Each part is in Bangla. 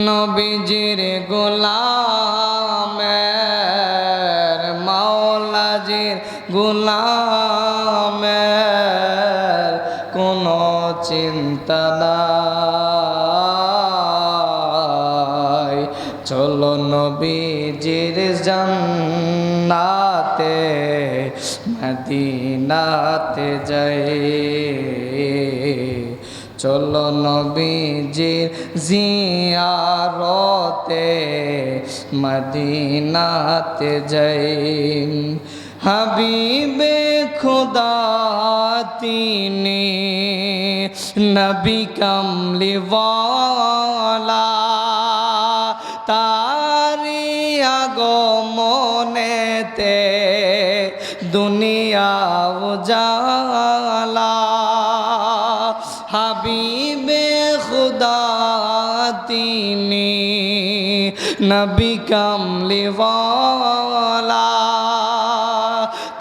নবীজির গোলামের মাওলাজির গোলামের কোনো চিন্তা নাই। চলো নবীজির জান্নাতে মদিনাতে যাই। চলো নবীজির জিয়ারতে মদিনাতে যাই। হাবিবে খুদা তিনি নবী কামলিওয়ালা, তারি আগমনেতে দুনিয়া উজালা। হাবিবে খুদা তিনি নবী কামলিওয়ালা,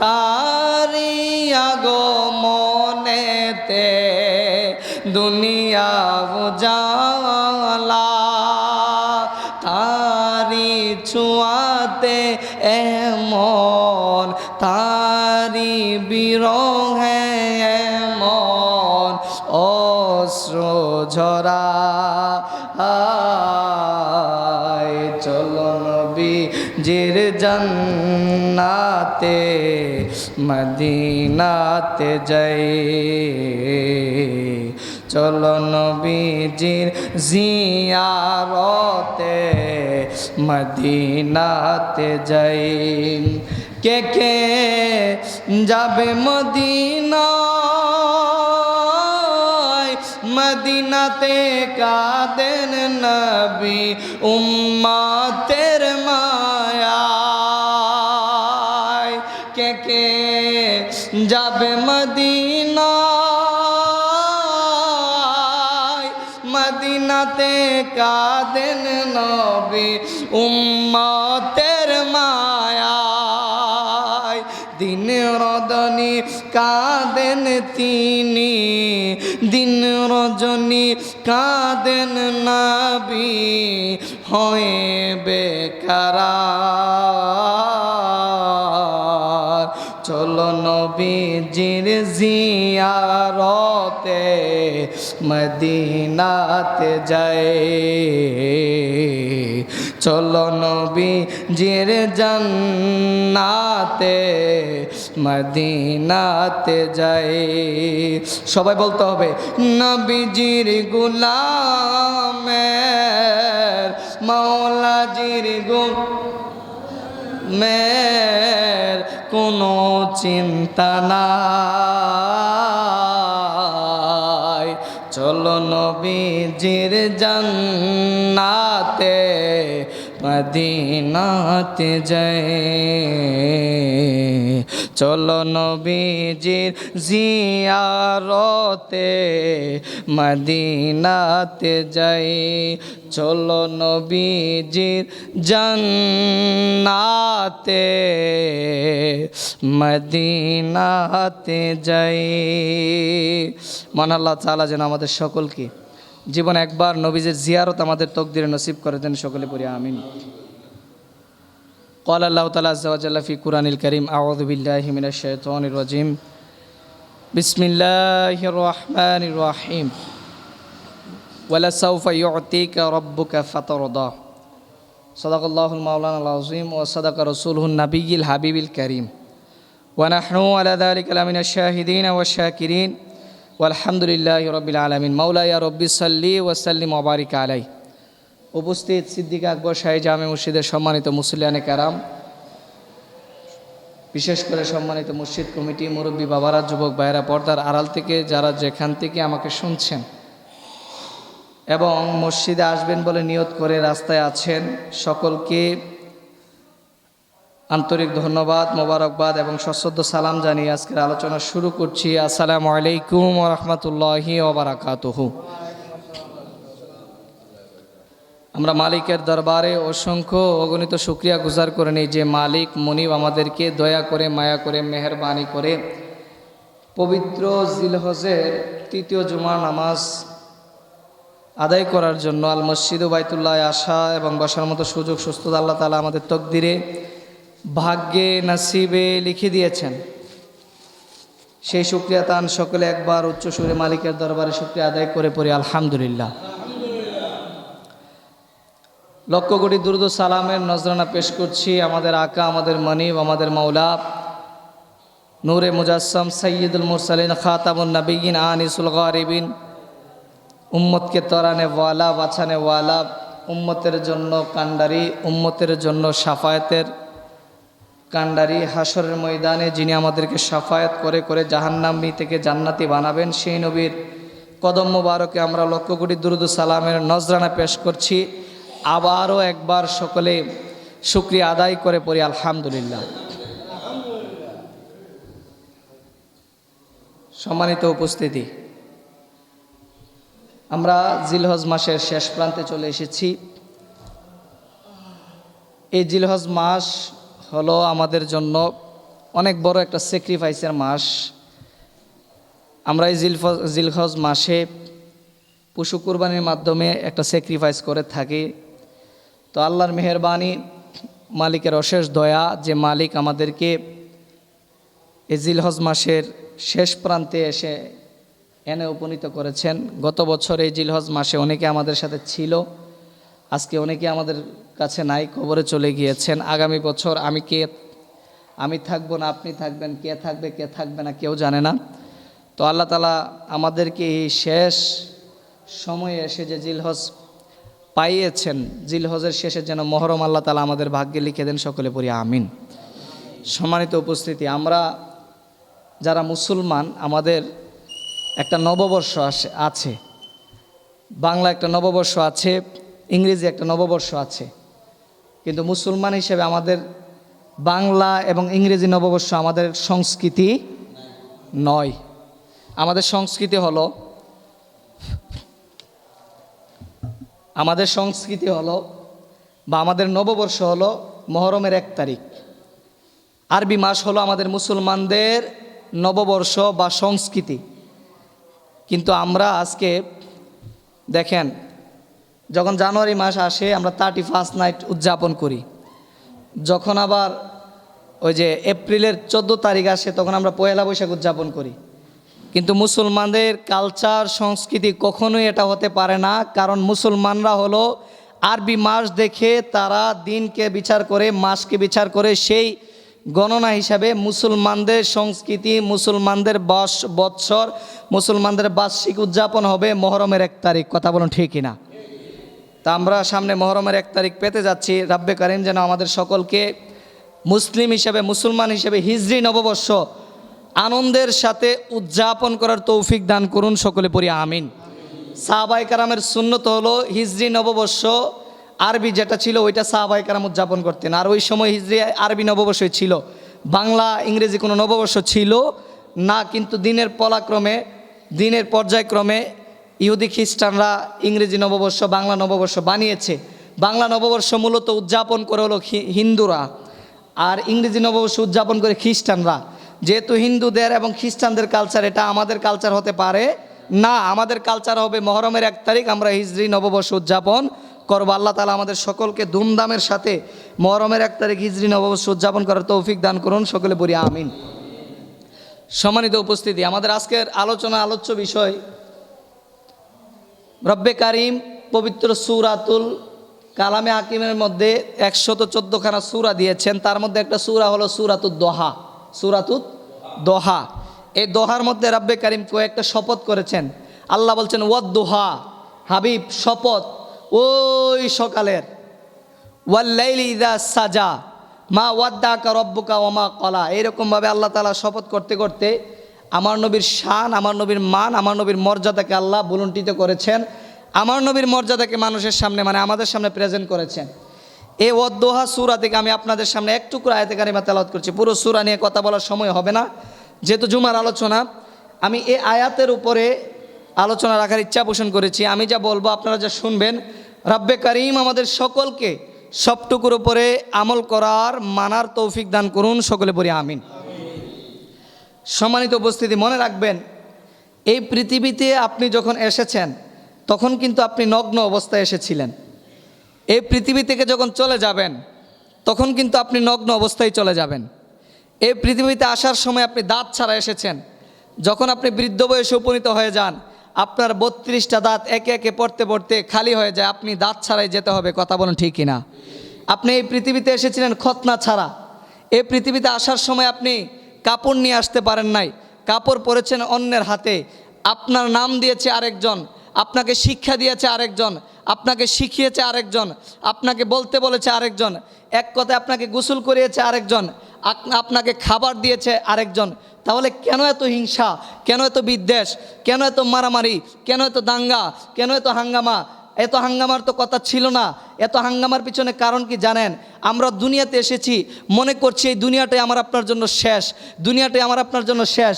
তারি আগমনেতে দুনিয়া উজালা। তারি ছোঁয়াতে এমন, তারি বিরহে এমন অশ্রু ঝরায়। চলো নবীজির জান্নাতে মদিনাতে যাই। চলো নবীজির জিয়ারতে মদিনাতে যাই। কে কে যাবে মদিনায়, মদিনাতে কাঁদেন নবী উম্মতের মায়ায়। কে কে যাবে মদিনায়, মদিনাতে কাঁদেন নবী উম্মতের মায়ায়। দিন রজনী কাঁদেন তিনি, দিন রজনী কাঁদেন নবী হয়ে বেকরার। চলো নবীজির জিয়ারতে মদিনাতে যাই। চলো নবীজির জান্নাতে মদিনাতে যাই। সবাই বলতে হবে নবীজির গোলামের মাওলাজির গোলামের কোনো চিন্তা নাই। চলো নবীজির জান্নাতে মদিনাতে যাই। চলো নবীজির জিয়ারতে মদিনাতে যাই। চলো নবীজির জান্নাতে মদিনাতে যাই। মহান আল্লাহ তাআলা যেন আমাদের সকলকে জীবন একবার নবীজির জিয়ারত আমাদের তকদিরে নসিব করে দেন। সকলে পড়ি আমিন। قال الله تعالى عز وجل في قرآن الكريم أعوذ بالله من الشيطان الرجيم بسم الله الرحمن الرحيم ولسوف يعطيك ربك فترضى صدق الله المولانا العظيم وصدق رسوله النبي الحبيب الكريم ونحن على ذلك لمن الشاهدين والشاكرين والحمد لله رب العالمين مولاي ربي صلي وسلم وبارك عليه। উপস্থিত সিদ্দিক আকবর শাহী জামে মসজিদের সম্মানিত মুসল্লিয়ানে কারাম, বিশেষ করে সম্মানিত মসজিদ কমিটি, মুরব্বী বাবারা, যুবক ভাইয়েরা, পর্দার আড়াল থেকে যারা যেখান থেকে আমাকে শুনছেন এবং মসজিদে আসবেন বলে নিয়ত করে রাস্তায় আছেন, সকলকে আন্তরিক ধন্যবাদ, মোবারকবাদ এবং সশ্রদ্ধ সালাম জানিয়ে আজকের আলোচনা শুরু করছি। আসসালামু আলাইকুম ওয়া রাহমাতুল্লাহি ওয়া বারাকাতুহু। আমরা মালিকের দরবারে অসংখ্য অগণিত শুকরিয়া গুজার করে নিই যে মালিক মুনিব আমাদেরকে দয়া করে, মায়া করে, মেহেরবানি করে পবিত্র জিলহজের তৃতীয় জুমার নামাজ আদায় করার জন্য আল মসজিদ বাইতুল্লাহ আসা এবং বসার মতো সুযোগ সুস্থতা আল্লাহ তাআলা আমাদের তকদিরে ভাগ্যে নসিবে লিখে দিয়েছেন। সেই শুকরিয়া তান সকলে একবার উচ্চ সুরে মালিকের দরবারে শুকরিয়া আদায় করে পড়ি আলহামদুলিল্লাহ। লক্ষ কোটি দুরূদ ও সালামের নজরানা পেশ করছি আমাদের আকা, আমাদের মনিব, আমাদের মাওলা নূরে মুজাসসাম সৈয়দুল মুরসালিন খাতামুন নবিয়্যিন আনিসুল গারিবিন, উম্মতকে তরানে ওয়ালা, বাঁচানে ওয়ালা, উম্মতের জন্য কান্ডারি, উম্মতের জন্য শাফায়াতের কান্ডারি, হাসরের ময়দানে যিনি আমাদেরকে শাফায়াত করে করে জাহান্নামী থেকে জান্নাতি বানাবেন, সেই নবীর কদম মোবারকে আমরা লক্ষ কোটি দুরূদ ও সালামের নজরানা পেশ করছি। আবারও একবার সকলে শুকরিয়া আদায় করে পড়ি আলহামদুলিল্লাহ। সম্মানিত উপস্থিতি, আমরা জিলহজ মাসের শেষ প্রান্তে চলে এসেছি। এই জিলহজ মাস হলো আমাদের জন্য অনেক বড় একটা স্যাক্রিফাইসের মাস। আমরা এই জিলহজ মাসে পশু কুরবানির মাধ্যমে একটা স্যাক্রিফাইস করে থাকি। তো আল্লাহর মেহেরবানি, মালিকের অশেষ দয়া যে মালিক আমাদেরকে এই জিলহজ মাসের শেষ প্রান্তে এসে এনে উপনীত করেছেন। গত বছর এই জিলহজ মাসে অনেকে আমাদের সাথে ছিল, আজকে অনেকে আমাদের কাছে নাই, কবরে চলে গিয়েছেন। আগামী বছর আমি থাকবো না, আপনি থাকবেন, কে থাকবে কে থাকবে না কেউ জানে না। তো আল্লাহ তাআলা আমাদেরকে এই শেষ সময়ে এসে যে জিলহজ পাইয়েছেন, জিলহজের শেষে যেন মহরম আল্লাহ তাআলা আমাদের ভাগ্যে লিখে দেন, সকলে পড়ি আমিন। সম্মানিত উপস্থিতি, আমরা যারা মুসলমান, আমাদের একটা নববর্ষ আছে, বাংলা একটা নববর্ষ আছে, ইংরেজি একটা নববর্ষ আছে। কিন্তু মুসলমান হিসেবে আমাদের বাংলা এবং ইংরেজি নববর্ষ আমাদের সংস্কৃতি নয়। আমাদের সংস্কৃতি হলো বা আমাদের নববর্ষ হলো মহরমের 1 তারিখ। আরবি মাস হলো আমাদের মুসলমানদের নববর্ষ বা সংস্কৃতি। কিন্তু আমরা আজকে দেখেন, যখন জানুয়ারি মাস আসে আমরা 31 নাইট উদযাপন করি, যখন আবার ওই যে এপ্রিলের 14 তারিখ আসে তখন আমরা পয়লা বৈশাখ উদযাপন করি। কিন্তু মুসলমানদের কালচার সংস্কৃতি কখনোই এটা হতে পারে না, কারণ মুসলমানরা হলো আরবি মাস দেখে তারা দিনকে বিচার করে, মাসকে বিচার করে, সেই গণনা হিসাবে মুসলমানদের সংস্কৃতি, মুসলমানদের বৎসর, মুসলমানদের বার্ষিক উদযাপন হবে মহরমের 1 তারিখ। কথা বলুন ঠিক কিনা? তা আমরা সামনে মহরমের 1 তারিখ পেতে যাচ্ছি। রাব্বে কারিম যেন আমাদের সকলকে মুসলিম হিসেবে, মুসলমান হিসেবে হিজরি নববর্ষ আনন্দের সাথে উদযাপন করার তৌফিক দান করুন, সকলে পড়ি আমিন। সাহাবায়ে কেরামের সুন্নত হলো হিজরি নববর্ষ আরবি যেটা ছিল ওইটা সাহাবায়ে কেরাম উদযাপন করতেন। আর ওই সময় হিজরি আরবি নববর্ষই ছিল, বাংলা ইংরেজি কোনো নববর্ষ ছিল না। কিন্তু দিনের পলাক্রমে, দিনের পর্যায়ক্রমে ইহুদি খ্রিস্টানরা ইংরেজি নববর্ষ, বাংলা নববর্ষ বানিয়েছে। বাংলা নববর্ষ মূলত উদযাপন করে হলো হিন্দুরা, আর ইংরেজি নববর্ষ উদযাপন করে খ্রিস্টানরা। যেহেতু হিন্দুদের এবং খ্রিস্টানদের কালচার, এটা আমাদের কালচার হতে পারে না। আমাদের কালচার হবে মহরমের 1 তারিখ আমরা হিজরি নববর্ষ উদযাপন করবো। আল্লাহ তাআলা আমাদের সকলকে ধুমধামের সাথে মহরমের 1 তারিখ হিজরি নববর্ষ উদযাপন করার তৌফিক দান করুন, সকলে বলি আমিন। সম্মানিত উপস্থিতি, আমাদের আজকের আলোচ্য বিষয় রব্বে কারিম পবিত্র সূরাতুল কালামে হাকিমের মধ্যে 114খানা সূরা দিয়েছেন। তার মধ্যে একটা সূরা হলো সূরাতুদ দোহা। সূরাতুদ দোহা, এই দোহার মধ্যে রব্বে কারিম কয়েকটা শপথ করেছেন। আল্লাহ বলছেন ওয়াদ-দুহা, হাবিব শপথ ওই সকালের, ওয়াল-লাইলি ইযা সাজা, মা ওয়াদ্দাকা রব্বুকা ওয়া মা ক্বালা। এরকমভাবে আল্লাহ তাআলা শপথ করতে করতে আমার নবীর শান, আমার নবীর মান, আমার নবীর মর্যাদাকে আল্লাহ বুলন্ডিত করেছেন। আমার নবীর মর্যাদাকে মানুষের সামনে, মানে আমাদের সামনে প্রেজেন্ট করেছেন। এই ওয়াদ-দুহা সূরা থেকে আমি আপনাদের সামনে এক টুকরো আয়াতে কারিমা তেলাওয়াত করছি। পুরো সূরা নিয়ে কথা বলার সময় হবে না, যেহেতু জুমার আলোচনা। আমি এই আয়াতের উপরে আলোচনা রাখার ইচ্ছা পোষণ করেছি। আমি যা বলবো আপনারা যা শুনবেন, রব্বে কারিম আমাদের সকলকে সবটুকুর উপরে আমল করার, মানার তৌফিক দান করুন, সকলে বলি আমিন। সম্মানিত উপস্থিতি, মনে রাখবেন এই পৃথিবীতে আপনি যখন এসেছেন তখন কিন্তু আপনি নগ্ন অবস্থায় এসেছিলেন। এই পৃথিবী থেকে যখন চলে যাবেন তখন কিন্তু আপনি নগ্ন অবস্থায় চলে যাবেন। এই পৃথিবীতে আসার সময় আপনি দাঁত ছাড়া এসেছেন। যখন আপনি বৃদ্ধ বয়সে উপনীত হয়ে যান, আপনার 32টা দাঁত একে একে পড়তে পড়তে খালি হয়ে যায়, আপনি দাঁত ছাড়াই যেতে হবে। কথা বলুন ঠিক কিনা? আপনি এই পৃথিবীতে এসেছিলেন খতনা ছাড়া। এই পৃথিবীতে আসার সময় আপনি কাপড় নিয়ে আসতে পারেন নাই, কাপড় পরেছেন অন্যের হাতে। আপনার নাম দিয়েছে আরেকজন, আপনাকে শিক্ষা দিয়েছে আরেকজন, আপনাকে শিখিয়েছে আরেকজন, আপনাকে বলতে বলেছে আরেকজন, এক কথায় আপনাকে গোসল করিয়েছে আরেকজন, আপনাকে খাবার দিয়েছে আরেকজন। তাহলে কেন এত হিংসা, কেন এত বিদ্বেষ, কেন এত মারামারি, কেন এত দাঙ্গা, কেন এত হাঙ্গামা? এত হাঙ্গামার তো কথা ছিল না। এত হাঙ্গামার পিছনে কারণ কি জানেন? আমরা দুনিয়াতে এসেছি, মনে করছি এই দুনিয়াটাই আমার আপনার জন্য শেষ, দুনিয়াটাই আমার আপনার জন্য শেষ।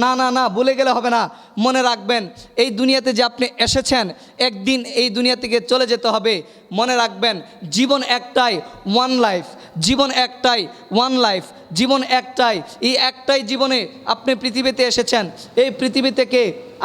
না না না, ভুলে গেলে হবে না। মনে রাখবেন, এই দুনিয়াতে যে আপনি এসেছেন, একদিন এই দুনিয়া থেকে চলে যেতে হবে। মনে রাখবেন, জীবন একটাই, ওয়ান লাইফ। জীবন একটাই, ওয়ান লাইফ। জীবন একটাই, এই একটাই জীবনে আপনি পৃথিবীতে এসেছেন। এই পৃথিবী থেকে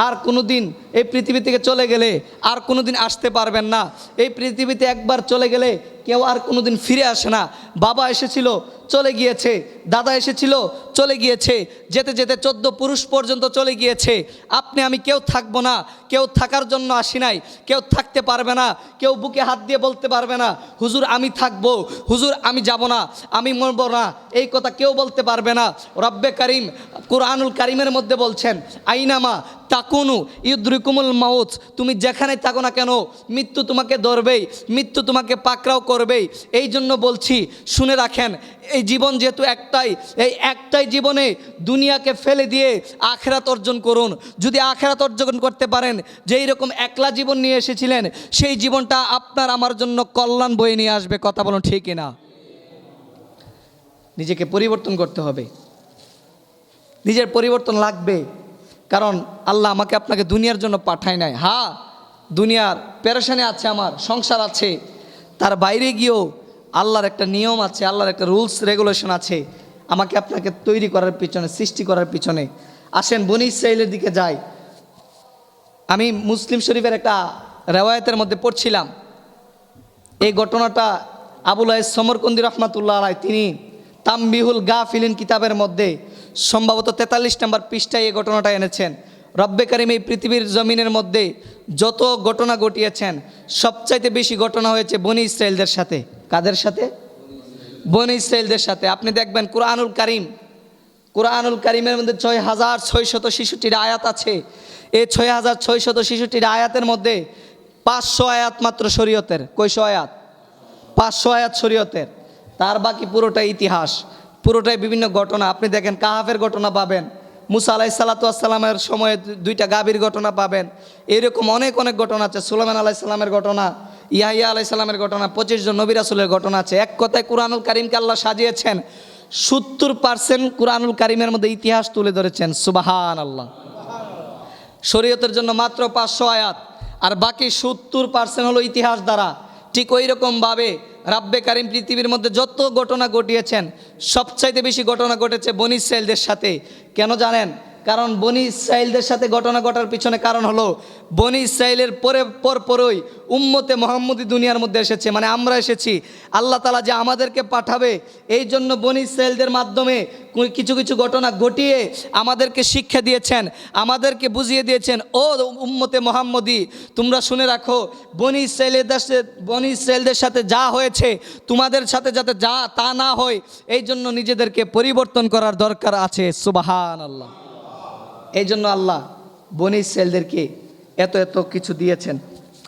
আর কোনো দিন, এই পৃথিবী থেকে চলে গেলে আর কোনো দিন আসতে পারবেন না। এই পৃথিবীতে একবার চলে গেলে কেউ আর কোনো দিন ফিরে আসে না। বাবা এসেছিল, চলে গিয়েছে, দাদা এসেছিল, চলে গিয়েছে, যেতে যেতে 14 পুরুষ পর্যন্ত চলে গিয়েছে। আপনি আমি কেউ থাকবো না, কেউ থাকার জন্য আসি নাই, কেউ থাকতে পারবে না। কেউ বুকে হাত দিয়ে বলতে পারবে না, হুজুর আমি থাকবো, হুজুর আমি যাব না, আমি মরবো না, এই কথা কেউ বলতে পারবে না। রব্বে কারিম কুরআনুল কারিমের মধ্যে বলছেন, আইনামা তাকুনু ইউদরিকুমুল মাউত, তুমি যেখানে থাকো না কেন মৃত্যু তোমাকে ধরবেই, মৃত্যু তোমাকে পাকড়াও করবেই। এই জন্য বলছি, শুনে রাখেন, এই জীবন যেহেতু একটাই, এই একটাই জীবনে দুনিয়াকে ফেলে দিয়ে আখিরাত অর্জন করুন। যদি আখিরাত অর্জন করতে পারেন, যেই রকম একলা জীবন নিয়ে এসেছিলেন, সেই জীবনটা আপনার আমার জন্য কল্যাণ বয়ে নিয়ে আসবে। কথা বলুন ঠিক কিনা? নিজেকে পরিবর্তন করতে হবে, নিজের পরিবর্তন লাগবে। কারণ আল্লাহ আমাকে আপনাকে দুনিয়ার জন্য পাঠায় নাই। হ্যাঁ, দুনিয়ার পেরেশানি আছে, আমার সংসার আছে, তার বাইরে গিয়েও আল্লাহর একটা নিয়ম আছে, আল্লাহর একটা রুলস রেগুলেশন আছে আমাকে আপনাকে তৈরি করার পিছনে, সৃষ্টি করার পিছনে। আসেন বনি ইসরাইলের দিকে যাই। আমি মুসলিম শরীফের একটা রেওয়ায়তের মধ্যে পড়ছিলাম, এই ঘটনাটা আবুল আইস সমরকন্দি রহমাতুল্লাহ আলাইহি তিনি তামবিহুল গাফিলিন কিতাবের মধ্যে সম্ভবত 43 নম্বর পৃষ্ঠায় এই ঘটনাটা এনেছেন। রব্বে কারিম এই পৃথিবীর জমিনের মধ্যে যত ঘটনা ঘটিয়েছেন, সবচাইতে বেশি ঘটনা হয়েছে বনি ইসরাইলদের সাথে। কাদের সাথে? বনি ইসরাইলদের সাথে। আপনি দেখবেন কুরআনুল কারিম, কুরআনুল কারিমের মধ্যে 6666 আয়াত আছে। এই 6666 আয়াতের মধ্যে 500 আয়াত মাত্র শরীয়তের। কয়শো আয়াত? 500 আয়াত শরীয়তের। তার বাকি পুরোটাই ইতিহাস, পুরোটাই বিভিন্ন ঘটনা। আপনি দেখেন কাহাফের ঘটনা পাবেন, মুসা আলাইহিসসালামের সময়ে 2টা গাভীর ঘটনা পাবেন। এরকম অনেক অনেক ঘটনা আছে। সুলাইমান আলাইহিসসালামের ঘটনা, ইয়াহিয়া আলাইহিসসালামের ঘটনা, 25 জন নবী রাসূলের ঘটনা আছে। এক কথায় কুরআনুল কারিমকে আল্লাহ সাজিয়েছেন। 70% কুরআনুল কারিমের মধ্যে ইতিহাস তুলে ধরেছেন। সুবহানাল্লাহ। শরীয়তের জন্য মাত্র 500 আয়াত, আর বাকি 70% হলো ইতিহাস দ্বারা। ঠিক ওই রকমভাবে রাব্বে কারিম পৃথিবীর মধ্যে যত ঘটনা ঘটিয়েছেন, সবচাইতে বেশি ঘটনা ঘটেছে বনি ইসরাইলদের সাথে। কেন জানেন? কারণ বনি ইসরাইলদের সাথে ঘটনা ঘটার পিছনে কারণ হলো, বনি ইসরাইলের পরই উম্মতে মুহাম্মদী দুনিয়ার মধ্যে এসেছে, মানে আমরা এসেছি। আল্লাহ তাআলা যে আমাদেরকে পাঠাবে, এই জন্য বনি ইসরাইলদের মাধ্যমে কিছু কিছু ঘটনা ঘটিয়ে আমাদেরকে শিক্ষা দিয়েছেন, আমাদেরকে বুঝিয়ে দিয়েছেন, ও উম্মতে মুহাম্মদী তোমরা শুনে রাখো, বনি ইসরাইলদের সাথে যা হয়েছে তোমাদের সাথে যাতে যা তা না হয়, এই জন্য নিজেদেরকে পরিবর্তন করার দরকার আছে। সুবহানাল্লাহ। এই জন্য আল্লাহ বনি ইসরাইলদেরকে এত এত কিছু দিয়েছেন।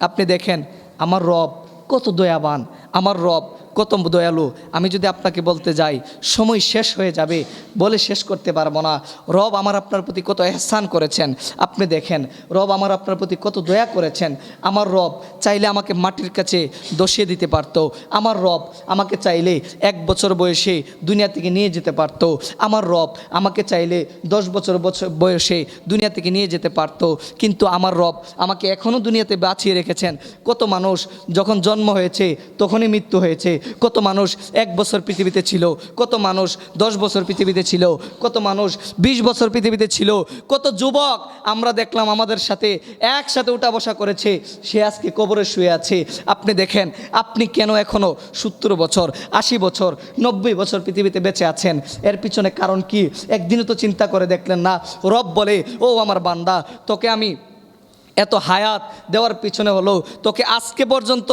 আপনি দেখেন আমার রব কত দয়াবান, আমার রব কত দয়ালু। আমি যদি আপনাকে বলতে যাই সময় শেষ হয়ে যাবে, বলে শেষ করতে পারবো না। রব আমার আপনার প্রতি কত এহসান করেছেন। আপনি দেখেন রব আমার আপনার প্রতি কত দয়া করেছেন। আমার রব চাইলে আমাকে মাটির কাছে দশিয়ে দিতে পারত। আমার রব আমাকে চাইলে 1 বছর বয়সে দুনিয়া থেকে নিয়ে যেতে পারত। আমার রব আমাকে চাইলে 10 বছর বয়সে দুনিয়া থেকে নিয়ে যেতে পারত। কিন্তু আমার রব আমাকে এখনও দুনিয়াতে বাঁচিয়ে রেখেছেন। কত মানুষ যখন জন্ম হয়েছে তখনই মৃত্যু হয়েছে, কত মানুষ 1 বছর পৃথিবীতে ছিল, কত মানুষ 10 বছর পৃথিবীতে ছিল, কত মানুষ 20 বছর পৃথিবীতে ছিল, কত যুবক আমরা দেখলাম আমাদের সাথে একসাথে উঠা বসা করেছে, সে আজকে কবরে শুয়ে আছে। আপনি দেখেন, আপনি কেন এখনও 70 বছর, 80 বছর, 90 বছর পৃথিবীতে বেঁচে আছেন? এর পিছনে কারণ কি? একদিনও তো চিন্তা করে দেখলেন না? রব বলে, ও আমার বান্দা, তোকে আমি এত হায়াত দেওয়ার পিছনে হলো তোকে আজকে পর্যন্ত,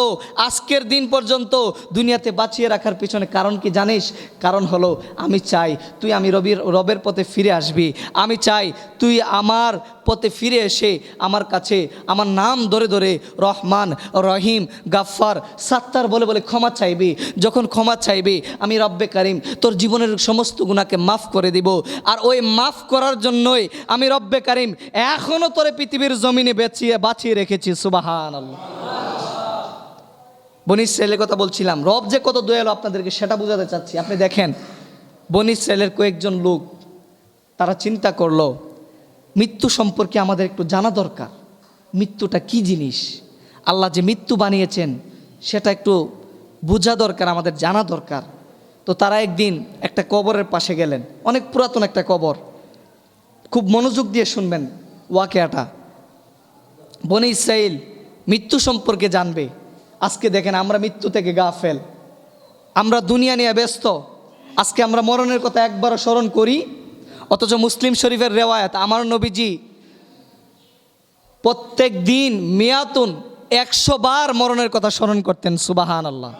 আজকের দিন পর্যন্ত দুনিয়াতে বাঁচিয়ে রাখার পিছনে কারণ কি জানিস? কারণ হলো আমি চাই তুই আমি রবের পথে ফিরে আসবি। আমি চাই তুই আমার পথে ফিরে এসে আমার কাছে আমার নাম ধরে ধরে রহমান, রহিম, গাফফার, সাত্তার বলে বলে ক্ষমা চাইবি। যখন ক্ষমা চাইবি, আমি রব্বে কারিম তোর জীবনের সমস্ত গুনাহকে মাফ করে দিব। আর ওই মাফ করার জন্যই আমি রব্বে কারিম এখনও তোরে পৃথিবীর জমিনে বাঁচিয়ে রেখেছি। সুবহানাল্লাহ। বনী ইসরাইলের কথা বলছিলাম, রব যে কত দয়ালু আপনাদেরকে সেটা বোঝাতে চাচ্ছি। আপনি দেখেন, বনী ইসরাইলের কয়েকজন লোক তারা চিন্তা করলো মৃত্যু সম্পর্কে আমাদের একটু জানা দরকার। মৃত্যুটা কি জিনিস, আল্লাহ যে মৃত্যু বানিয়েছেন সেটা একটু বোঝা দরকার, আমাদের জানা দরকার। তো তারা একদিন একটা কবরের পাশে গেলেন, অনেক পুরাতন একটা কবর। খুব মনোযোগ দিয়ে শুনবেন ওয়াকিয়াটা। বনী ইসরাইল মৃত্যু সম্পর্কে জানবে। আজকে দেখেন আমরা মৃত্যু থেকে গাফেল, আমরা দুনিয়া নিয়ে ব্যস্ত। আজকে আমরা মরণের কথা একবারও স্মরণ করি, অথচ মুসলিম শরীফের রেওয়ায়াত আমার নবীজি প্রত্যেক দিন মিয়াতুন 100 বার মরণের কথা স্মরণ করতেন। সুবহানাল্লাহ।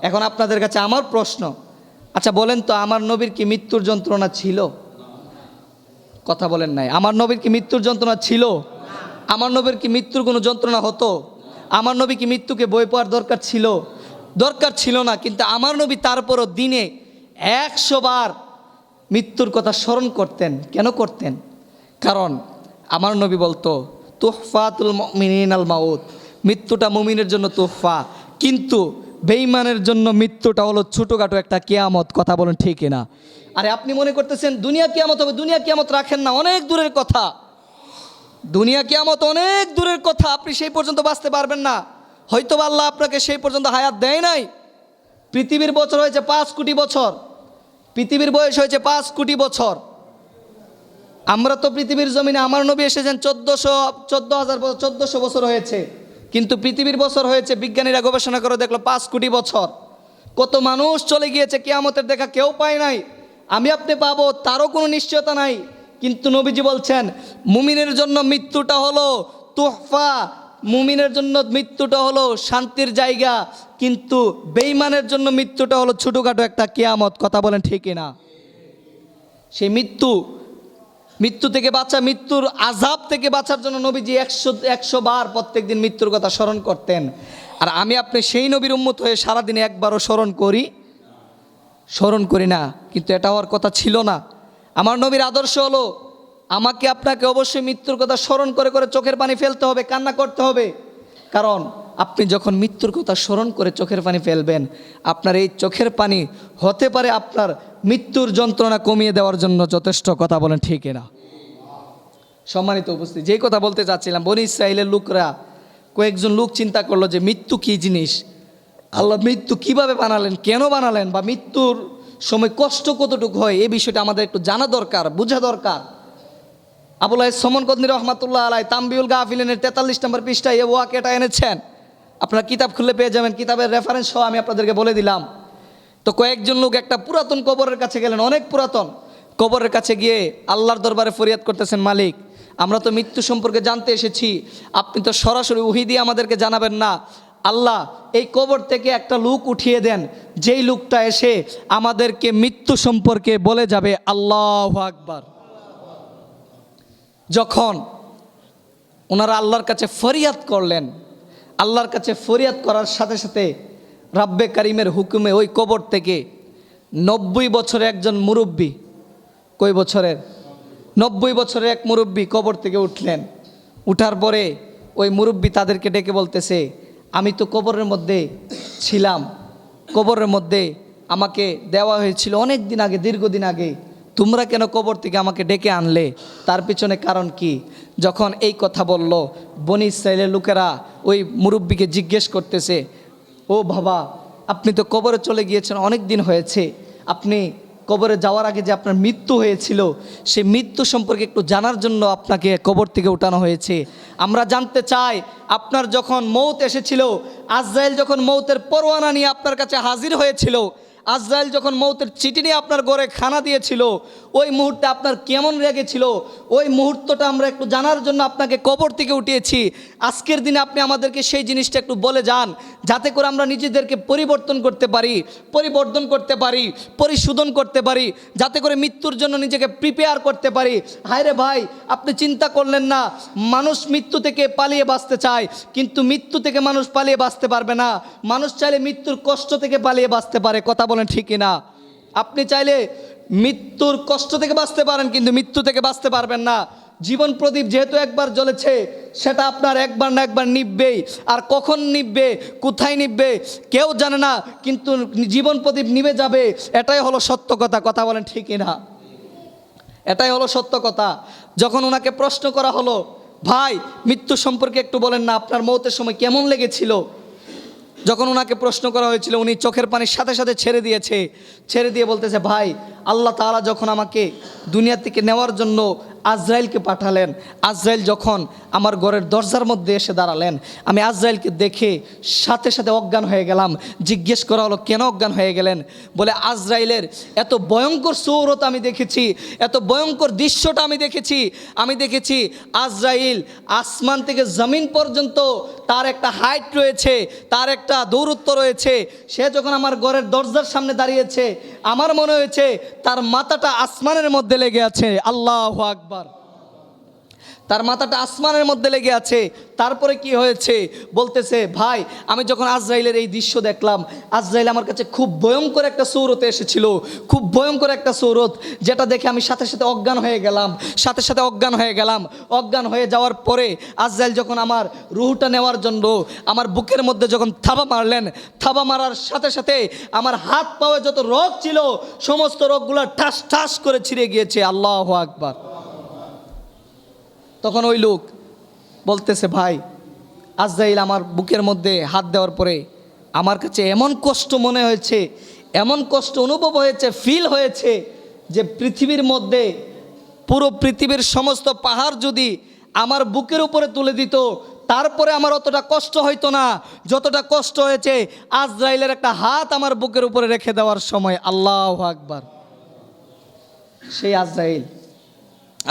এখন আপনাদের কাছে আমার প্রশ্ন, আচ্ছা বলেন তো, আমার নবীর কি মৃত্যুর যন্ত্রণা ছিল? কথা বলেন নাই। আমার নবীর কি মৃত্যুর যন্ত্রণা ছিল? আমার নবীর কি মৃত্যুর কোনো যন্ত্রণা হতো? আমার নবী কি মৃত্যুকে বই পাওয়ার দরকার ছিল? দরকার ছিল না। কিন্তু আমার নবী তারপরও দিনে 100 বার মৃত্যুর কথা স্মরণ করতেন। কেন করতেন? কারণ আমার নবী বলতো তুহফাতুল মুমিনিনাল মাউত, মৃত্যুটা মুমিনের জন্য তোহফা, কিন্তু বেঈমানের জন্য মৃত্যুটা হলো ছোটোখাটো একটা কিয়ামত। কথা বলেন ঠিক কিনা? আরে আপনি মনে করতেছেন দুনিয়া কিয়ামত হবে, দুনিয়া কিয়ামত রাখেন না, অনেক দূরের কথা। দুনিয়া কিয়ামত অনেক দূরের কথা, আপনি সেই পর্যন্ত বাঁচতে পারবেন না। হয়তো আল্লাহ আপনাকে সেই পর্যন্ত হায়াত দেয় নাই। পৃথিবীর বছর হয়েছে 5 কোটি বছর, পৃথিবীর বয়স হয়েছে 5 কোটি বছর। আমরা তো পৃথিবীর জমিনে, আমার নবী এসেছেন 14,000 বছর হয়েছে, কিন্তু পৃথিবীর বছর হয়েছে, বিজ্ঞানীরা গবেষণা করে দেখলো 5 কোটি বছর। কত মানুষ চলে গিয়েছে, কিয়ামতের দেখা কেউ পায় নাই। আমি আপনি পাবো তারও কোনো নিশ্চয়তা নাই। কিন্তু নবীজি বলছেন মুমিনের জন্য মৃত্যুটা হলো তোহফা, মুমিনের জন্য মৃত্যুটা হলো শান্তির জায়গা, কিন্তু বেঈমানের জন্য মৃত্যুটা হলো ছোটোখাটো একটা কিয়ামত। কথা বলেন ঠিক না? সেই মৃত্যু থেকে বাঁচা, মৃত্যুর আযাব থেকে বাঁচার জন্য নবীজি 100 বার প্রত্যেক দিন মৃত্যুর কথা স্মরণ করতেন। আর আমি আপনি সেই নবীর উম্মত হয়ে সারাদিনে একবারও স্মরণ করি না। কিন্তু এটা হওয়ার কথা ছিল না। আমার নবীর আদর্শ হলো আমাকে আপনাকে অবশ্যই মৃত্যুর কথা স্মরণ করে করে চোখের পানি ফেলতে হবে, কান্না করতে হবে। কারণ আপনি যখন মৃত্যুর কথা স্মরণ করে চোখের পানি ফেলবেন, আপনার এই চোখের পানি হতে পারে আপনার মৃত্যুর যন্ত্রণা কমিয়ে দেওয়ার জন্য যথেষ্ট। কথা বলেন ঠিক না? সম্মানিত উপস্থিতি, যেই কথা বলতে চাচ্ছিলাম, বনী ইসরাইলের লোকরা, কয়েকজন লোক চিন্তা করলো যে মৃত্যু কী জিনিস, আল্লাহ মৃত্যু কিভাবে বানালেন, কেন বানালেন, বা মৃত্যুর সময় কষ্ট কতটুকু হয়, এই বিষয়টা আমাদের একটু জানা দরকার, বোঝা দরকার। আবুল হাইস সমনকদনি রহমাতুল্লাহ আলাই তানবিউল গাফিলিনের 43 নম্বর পৃষ্ঠায় এই ওয়াকিয়াটা এনেছেন। আপনারা কিতাব খুলে পেয়ে যাবেন, কিতাবের রেফারেন্স সহ আমি আপনাদেরকে বলে দিলাম। তো কয়েকজন লোক একটা পুরাতন কবরের কাছে গেলেন, অনেক পুরাতন কবরের কাছে গিয়ে আল্লাহর দরবারে ফরিয়াদ করতেছেন, মালিক আমরা তো মৃত্যু সম্পর্কে জানতে এসেছি, আপনি তো সরাসরি ওহী দিয়ে আমাদেরকে জানাবেন না। আল্লাহ এই কবর থেকে একটা লোক উঠিয়ে দেন, যেই লোকটা এসে আমাদেরকে মৃত্যু সম্পর্কে বলে যাবে। আল্লাহু আকবার। যখন ওনারা আল্লাহর কাছে ফরিয়াদ করলেন, আল্লাহর কাছে ফরিয়াদ করার সাথে সাথে রাব্বে কারিমের হুকুমে ওই কবর থেকে 90 বছরের একজন মুরব্বী, কই বছরের? 90 বছরের এক মুরব্বী কবর থেকে উঠলেন। উঠার পরে ওই মুরব্বী তাদেরকে ডেকে বলতেছে, আমি তো কবরের মধ্যে ছিলাম, কবরের মধ্যে আমাকে দেওয়া হয়েছিল অনেক দিন আগে, দীর্ঘদিন আগে, তোমরা কেন কবর থেকে আমাকে ডেকে আনলে? তার পিছনে কারণ কি? যখন এই কথা বলল, বনী ইসরাইলের লোকেরা ওই মুরব্বীকে জিজ্ঞেস করতেছে, ও বাবা, আপনি তো কবরে চলে গিয়েছেন, অনেক দিন হয়েছে। আপনি কবরে যাওয়ার আগে যে আপনার মৃত্যু হয়েছিল, সেই মৃত্যু সম্পর্কে একটু জানার জন্য আপনাকে কবর থেকে উঠানো হয়েছে। আমরা জানতে চাই, আপনার যখন মৌত এসেছিল, আজরাইল যখন মৌতের পরোয়ানা নিয়ে আপনার কাছে হাজির হয়েছিল, আজরাইল যখন মৌতের চিঠি নিয়ে আপনার ঘরে খানা দিয়েছিল, ওই মুহূর্তে আপনার কেমন লেগেছিল, ওই মুহূর্তটা আমরা একটু জানার জন্য আপনাকে কবর থেকে উঠিয়েছি। আজকের দিনে আপনি আমাদেরকে সেই জিনিসটা একটু বলে যান, যাতে করে আমরা নিজেদেরকে পরিবর্তন করতে পারি, পরিশোধন করতে পারি, যাতে করে মৃত্যুর জন্য নিজেকে প্রিপেয়ার করতে পারি। হায় রে ভাই, আপনি চিন্তা করলেন না, মানুষ মৃত্যু থেকে পালিয়ে বাঁচতে চায়, কিন্তু মৃত্যু থেকে মানুষ পালিয়ে বাঁচতে পারবে না। মানুষ চাইলে মৃত্যুর কষ্ট থেকে পালিয়ে বাঁচতে পারে, কথা বলেন ঠিক কিনা? আপনি চাইলে মৃত্যুর কষ্ট থেকে বাঁচতে পারেন, কিন্তু মৃত্যু থেকে বাঁচতে পারবেন না। জীবন প্রদীপ যেহেতু একবার জ্বলেছে, সেটা আপনার একবার না একবার নিভবেই। আর কখন নিভবে, কোথায় নিভবে কেউ জানে না, কিন্তু জীবন প্রদীপ নিভে যাবে, এটাই হলো সত্য কথা। কথা বলেন ঠিক কিনা? এটাই হলো সত্য কথা। যখন ওনাকে প্রশ্ন করা হলো, ভাই মৃত্যু সম্পর্কে একটু বলেন না, আপনার মৌতের সময় কেমন লেগেছিল, যখন ওনাকে প্রশ্ন করা হয়েছিল, উনি চোখের পানির সাথে সাথে ছেড়ে দিয়ে বলতেছে, ভাই আল্লাহ তাআলা যখন আমাকে দুনিয়া থেকে নেওয়ার জন্য আজরাইলকে পাঠালেন, আজরাইল যখন আমার ঘরের দরজার মধ্যে এসে দাঁড়ালেন, আমি আজরাইলকে দেখে সাথে সাথে অজ্ঞান হয়ে গেলাম। জিজ্ঞেস করা হলো, কেন অজ্ঞান হয়ে গেলেন? বলে, আজরাইলের এত ভয়ঙ্কর সূরত আমি দেখেছি, এত ভয়ঙ্কর দৃশ্যটা আমি দেখেছি। আজরাইল আসমান থেকে জমিন পর্যন্ত তার একটা হাইট রয়েছে, তার একটা দূরত্ব রয়েছে। সে যখন আমার ঘরের দরজার সামনে দাঁড়িয়েছে, আমার মনে হয়েছে তার মাথাটা আসমানের মধ্যে লেগে আছে। আল্লাহু আকবার। তার মাথাটা আসমানের মধ্যে লেগে আছে। তারপরে কি হয়েছে বলতেছে, ভাই আমি যখন আজরাইলের এই দৃশ্য দেখলাম, আজরাইল আমার কাছে খুব ভয়ঙ্কর একটা সূরতে এসেছিল, খুব ভয়ঙ্কর একটা সূরত, যেটা দেখে আমি সাথে সাথে অজ্ঞান হয়ে গেলাম। অজ্ঞান হয়ে যাওয়ার পরে আজরাইল যখন আমার রুহটা নেওয়ার জন্য আমার বুকের মধ্যে যখন থাবা মারলেন, থাবা মারার সাথে সাথে আমার হাত পায়ে যত রোগ ছিল, সমস্ত রোগগুলো ঠাস ঠাস করে ছিঁড়ে গিয়েছে। আল্লাহু আকবার। তখন ওই লোক বলতেছে, ভাই আজরাইল আমার বুকের মধ্যে হাত দেওয়ার পরে আমার কাছে এমন কষ্ট মনে হয়েছে, এমন কষ্ট অনুভব হয়েছে, ফিল হয়েছে, যে পৃথিবীর মধ্যে পুরো পৃথিবীর সমস্ত পাহাড় যদি আমার বুকের উপরে তুলে দিত, তারপরে আমার অতটা কষ্ট হইতো না, যতটা কষ্ট হয়েছে আজরাইলের একটা হাত আমার বুকের উপরে রেখে দেওয়ার সময়। আল্লাহু আকবার। সেই আজরাইল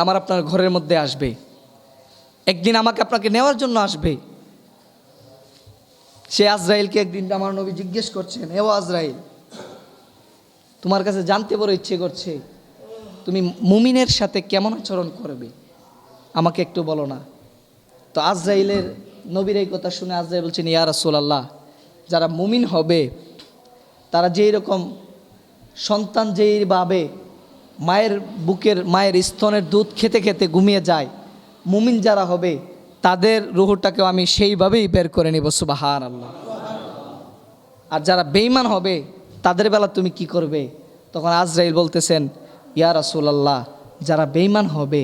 আমার আপনার ঘরের মধ্যে আসবে, একদিন আমাকে আপনাকে নেওয়ার জন্য আসবে। সে আজরাইলকে একদিন আমার নবী জিজ্ঞেস করছেন, ও আজরাইল, তোমার কাছে জানতে বড় ইচ্ছে করছে, তুমি মুমিনের সাথে কেমন আচরণ করবে, আমাকে একটু বলো না। তো আজরাইলের নবীর এই কথা শুনে আজরাইল বলছেন, ইয়া রাসূলুল্লাহ, যারা মুমিন হবে, তারা যেই রকম সন্তান যেইভাবে মায়ের স্তনের দুধ খেতে খেতে ঘুমিয়ে যায়, মুমিন যারা হবে তাদের রুহটাকেও আমি সেইভাবেই বের করে নিব। সুবহানাল্লাহ। আর যারা বেঈমান হবে তাদের বেলা তুমি কি করবে? তখন আজরাইল বলতেছেন, ইয়া রাসূলুল্লাহ, যারা বেঈমান হবে,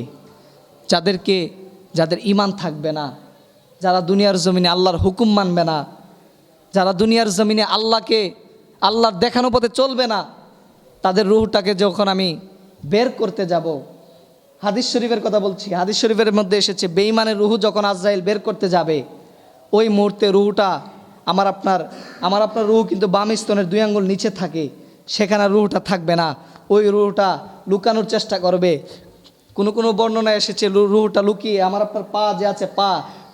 যাদের ঈমান থাকবে না, যারা দুনিয়ার জমিনে আল্লাহর হুকুম মানবে না, যারা দুনিয়ার জমিনে আল্লাহর দেখানো পথে চলবে না, তাদের রুহটাকে যখন আমি বের করতে যাব, হাদিস শরীফের কথা বলছি, হাদিস শরীফের মধ্যে এসেছে, বেঈমানের রুহু যখন আজরাইল বের করতে যাবে, ওই মুহূর্তে রুহুটা আমার আপনার রুহু কিন্তু বাম স্তনের 2 আঙ্গুল নিচে থাকে, সেখানে রুহুটা থাকবে না। ওই রুহুটা লুকানোর চেষ্টা করবে। কোনো বর্ণনায় এসেছে রুহুটা লুকিয়ে আমার আপনার পা যে আছে,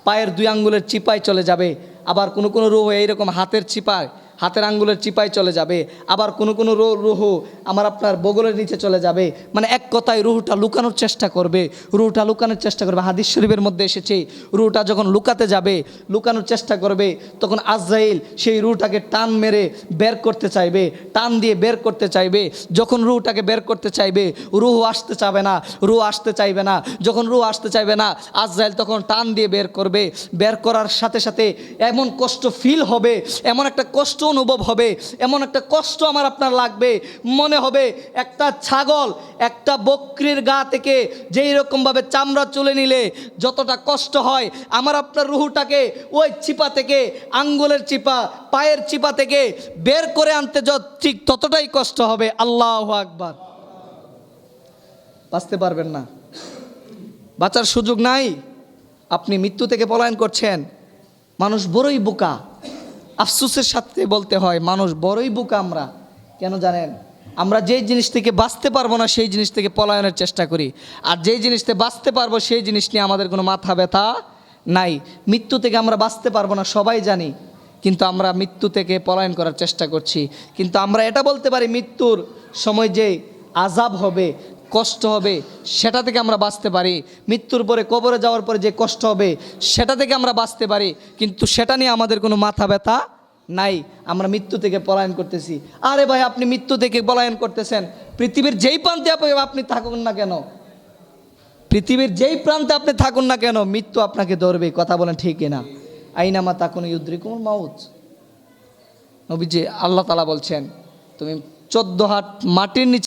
পায়ের 2 আঙ্গুলের চিপায় চলে যাবে। আবার কোনো রুহু এইরকম হাতের আঙ্গুলের চিপায় চলে যাবে। আবার কোনো রুহু আমার আপনার বগলের নিচে চলে যাবে। মানে এক কথায় রুহুটা লুকানোর চেষ্টা করবে। হাদিস শরীফের মধ্যে এসেছে, রুহুটা যখন লুকানোর চেষ্টা করবে, তখন আজরাইল সেই রুহুটাকে টান মেরে বের করতে চাইবে, টান দিয়ে বের করতে চাইবে। যখন রুহুটাকে বের করতে চাইবে, রুহু আসতে চাইবে না। যখন রুহু আসতে চাইবে না, আজরাইল তখন টান দিয়ে বের করবে। বের করার সাথে সাথে এমন কষ্ট ফিল হবে, এমন একটা কষ্ট অনুভব হবে, এমন একটা কষ্ট আমার আপনার লাগবে। মনে হবে একটা ছাগল একটা বকরির গা থেকে যেই রকমভাবে চামড়া চলে নিলে যতটা কষ্ট হয়, আমার আপনার রুহুটাকে ওই চিপা থেকে, আঙ্গুলের চিপা, পায়ের চিপা থেকে বের করে আনতে ঠিক ততটাই কষ্ট হবে। আল্লাহু আকবার। বাঁচতে পারবেন না, বাঁচার সুযোগ নাই। আপনি মৃত্যু থেকে পলায়ন করছেন। মানুষ বড়ই বোকা, আফসোসের সাথে বলতে হয়, মানুষ বড়ই বোকা। আমরা কেন জানেন? আমরা যেই জিনিস থেকে বাঁচতে পারবো না সেই জিনিস থেকে পলায়নের চেষ্টা করি, আর যেই জিনিস থেকে বাঁচতে পারবো সেই জিনিস নিয়ে আমাদের কোনো মাথা ব্যথা নাই। মৃত্যু থেকে আমরা বাঁচতে পারবো না সবাই জানি, কিন্তু আমরা মৃত্যু থেকে পলায়ন করার চেষ্টা করছি। কিন্তু আমরা এটা বলতে পারি মৃত্যুর সময় যে আযাব হবে, কষ্ট হবে, সেটা থেকে আমরা বাঁচতে পারি। মৃত্যুর পরে কবরে যাওয়ার পরে যে কষ্ট হবে সেটা থেকে আমরা বাঁচতে পারি, কিন্তু সেটা নিয়ে আমাদের কোনো মাথা ব্যথা নাই। আমরা মৃত্যু থেকে পলায়ন করতেছি। আরে ভাই, আপনি মৃত্যু থেকে পলায়ন করতেছেন, পৃথিবীর যেই প্রান্তে আপনি থাকুন না কেন, পৃথিবীর যেই প্রান্তে আপনি থাকুন না কেন, মৃত্যু আপনাকে ধরবে। কথা বলেন ঠিক কিনা? আইনামা তাকুন ইউদ্রিকুমুল মাউত। নবীজি আল্লাহ তাআলা বলছেন, তুমি 14 হাত মাটির নিচে